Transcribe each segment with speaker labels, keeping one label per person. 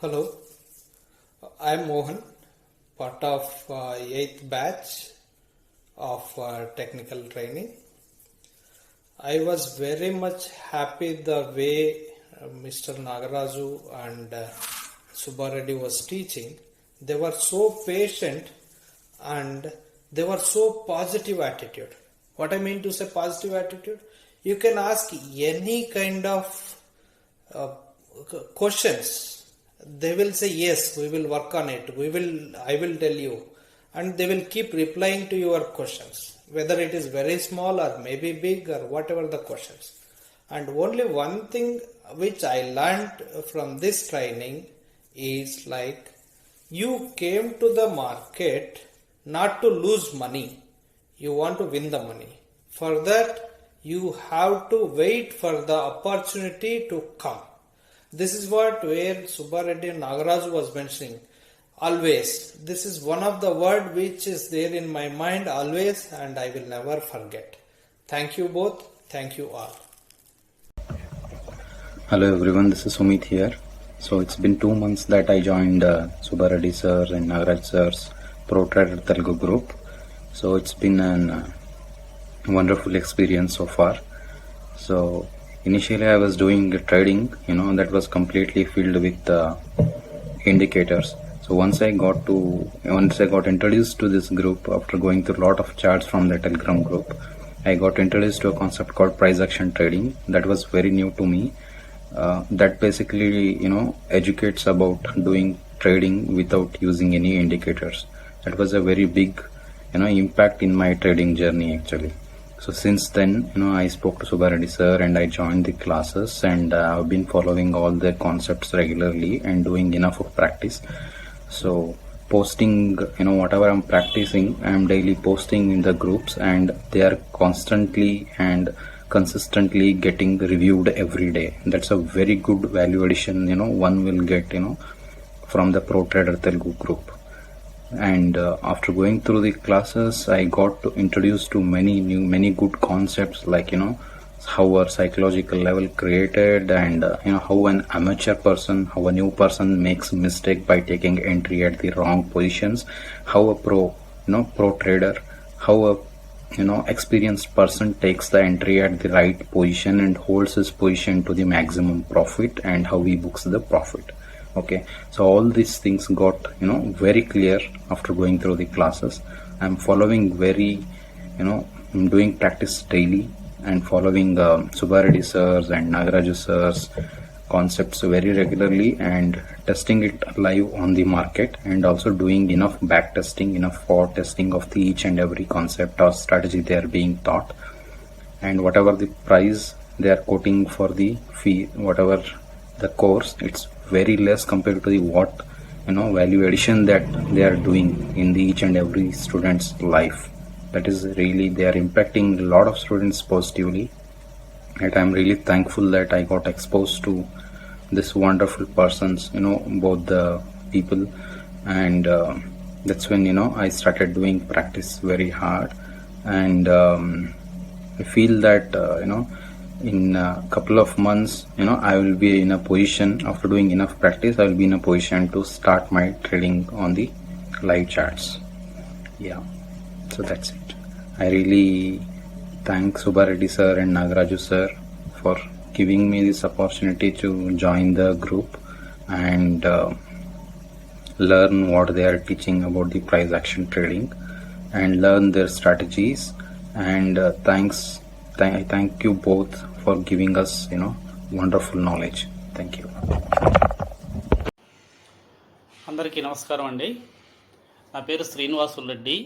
Speaker 1: Hello, I'm Mohan, part of 8th batch of technical training. I was very much happy the way Mr. Nagaraju and Subbareddy was teaching. They were so patient and they were so positive attitude. What I mean to say positive attitude, you can ask any kind of uh, questions. They will say yes, we will work on it, I will tell you, and they will keep replying to your questions, whether it is very small or maybe big or whatever the questions. And only one thing which I learned from this training is like, you came to the market not to lose money, you want to win the money. For that you have to wait for the opportunity to come. This is what where Subbareddy and Nagaraj was mentioning. Always. This is one of the word which is there in my mind always, and I will never forget. Thank you both. Thank you all.
Speaker 2: Hello everyone, this is Sumit here. So it's been 2 months that I joined Subbareddy sir and Nagaraj sir's Pro Trader Telugu group. So it's been a wonderful experience so far. So initially I was doing trading, that was completely filled with indicators. So once I got introduced to this group after going through a lot of charts from the Telegram group, I got introduced to a concept called price action trading. That was very new to me. That basically, educates about doing trading without using any indicators. That was a very big, impact in my trading journey actually. So since then, I spoke to Subbareddy sir and I joined the classes, and I've been following all the concepts regularly and doing enough of practice. So posting, whatever I'm practicing, I'm daily posting in the groups, and they are constantly and consistently getting reviewed every day. That's a very good value addition, one will get, from the Pro Trader Telugu group. And after going through the classes, I got introduced to many good concepts, like how a psychological level created, and how an amateur person, how a new person makes mistake by taking entry at the wrong positions, how a pro trader, how a experienced person takes the entry at the right position and holds his position to the maximum profit, and how he books the profit. Okay, so all these things got very clear after going through the classes. I'm following I'm doing practice daily and following Subbareddy sirs and Nagaraju sirs concepts very regularly, and testing it live on the market, and also doing enough back testing, enough for testing of the each and every concept or strategy they are being taught, and whatever the price they are quoting for the fee, whatever the course, it's very less compared to the what value addition that they are doing in the each and every student's life. That is really, they are impacting a lot of students positively, and I'm really thankful that I got exposed to this wonderful persons, both the people, and that's when I started doing practice very hard. And I feel that in a couple of months, I will be in a position, after doing enough practice, I will be in a position to start my trading on the live charts. Yeah, so that's it. I really thank Subbareddy sir and Nagaraju sir for giving me this opportunity to join the group and learn what they are teaching about the price action trading and learn their strategies. And I thank you both for giving us wonderful knowledge. Thank you.
Speaker 3: అందరికీ నమస్కారం అండి. నా పేరు శ్రీనివాసులు రెడ్డి.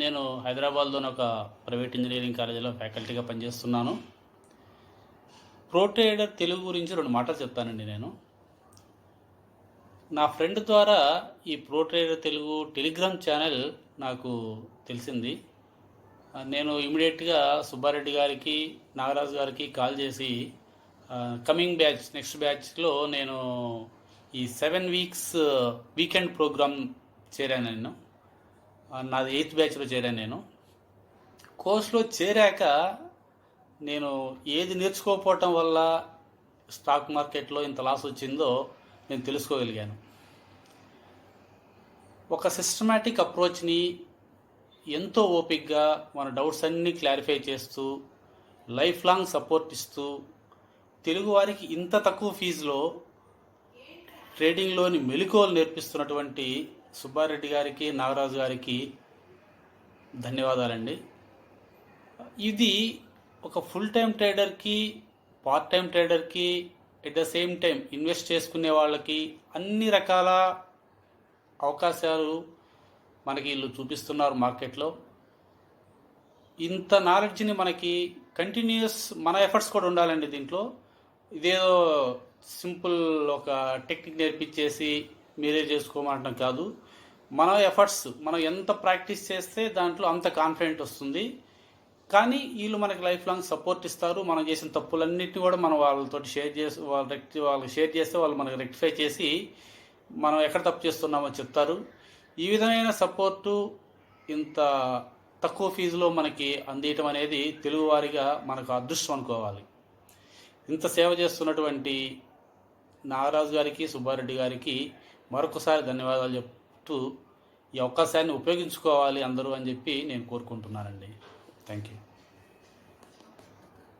Speaker 3: నేను హైదరాబాద్లోని ఒక private engineering కాలేజీలో ఫ్యాకల్టీగా పనిచేస్తున్నాను. ప్రో ట్రేడర్ తెలుగు గురించి 2 మాటలు చెప్తానండి. నేను నా ఫ్రెండ్ ద్వారా ఈ pro trader Telugu Telegram channel నాకు తెలిసింది. నేను ఇమీడియట్గా సుబ్బారెడ్డి గారికి, నాగరాజు గారికి కాల్ చేసి కమింగ్ బ్యాచ్, నెక్స్ట్ బ్యాచ్లో నేను ఈ 7 వీక్స్ వీకెండ్ ప్రోగ్రామ్ చేరాను. నాది 8th బ్యాచ్లో చేరాను. నేను కోర్సులో చేరాక నేను ఏది నేర్చుకోకపోవటం వల్ల స్టాక్ మార్కెట్లో ఇంత లాస్ వచ్చిందో నేను తెలుసుకోగలిగాను. ఒక సిస్టమాటిక్ అప్రోచ్ని ఎంతో ఓపిక్గా మన డౌట్స్ అన్నీ క్లారిఫై చేస్తూ లైఫ్ లాంగ్ సపోర్ట్ ఇస్తూ తెలుగువారికి ఇంత తక్కువ ఫీజులో ట్రేడింగ్లోని మెలకువలు నేర్పిస్తున్నటువంటి సుబ్బారెడ్డి గారికి, నాగరాజు గారికి ధన్యవాదాలండి. ఇది ఒక ఫుల్ టైం ట్రేడర్కి, పార్ట్ టైం ట్రేడర్కి, at the same time invest చేసుకునే వాళ్ళకి అన్ని రకాల అవకాశాలు మనకి వీళ్ళు చూపిస్తున్నారు మార్కెట్లో. ఇంత నాలెడ్జ్ని మనకి కంటిన్యూస్ మన ఎఫర్ట్స్ కూడా ఉండాలండి దీంట్లో. ఇదేదో సింపుల్ ఒక టెక్నిక్ నేర్పించేసి మీరే చేసుకోమంటాం కాదు. మన ఎఫర్ట్స్ మనం ఎంత ప్రాక్టీస్ చేస్తే దాంట్లో అంత కాన్ఫిడెంట్ వస్తుంది. కానీ వీళ్ళు మనకి లైఫ్ లాంగ్ సపోర్ట్ ఇస్తారు. మనం చేసిన తప్పులన్నింటినీ కూడా మనం వాళ్ళతో షేర్ చేసి వాళ్ళకి షేర్ చేస్తే వాళ్ళు మనకి రెక్టిఫై చేసి మనం ఎక్కడ తప్పు చేస్తున్నామో చెప్తారు. ఈ విధమైన సపోర్టు ఇంత తక్కువ ఫీజులో మనకి అందియటం అనేది తెలుగువారిగా మనకు అదృష్టం అనుకోవాలి. ఇంత సేవ చేస్తున్నటువంటి నాగరాజు గారికి, సుబ్బారెడ్డి గారికి మరొకసారి ధన్యవాదాలు చెప్తూ ఈ అవకాశాన్ని ఉపయోగించుకోవాలి అందరూ అని చెప్పి నేను కోరుకుంటున్నానండి. Thank you.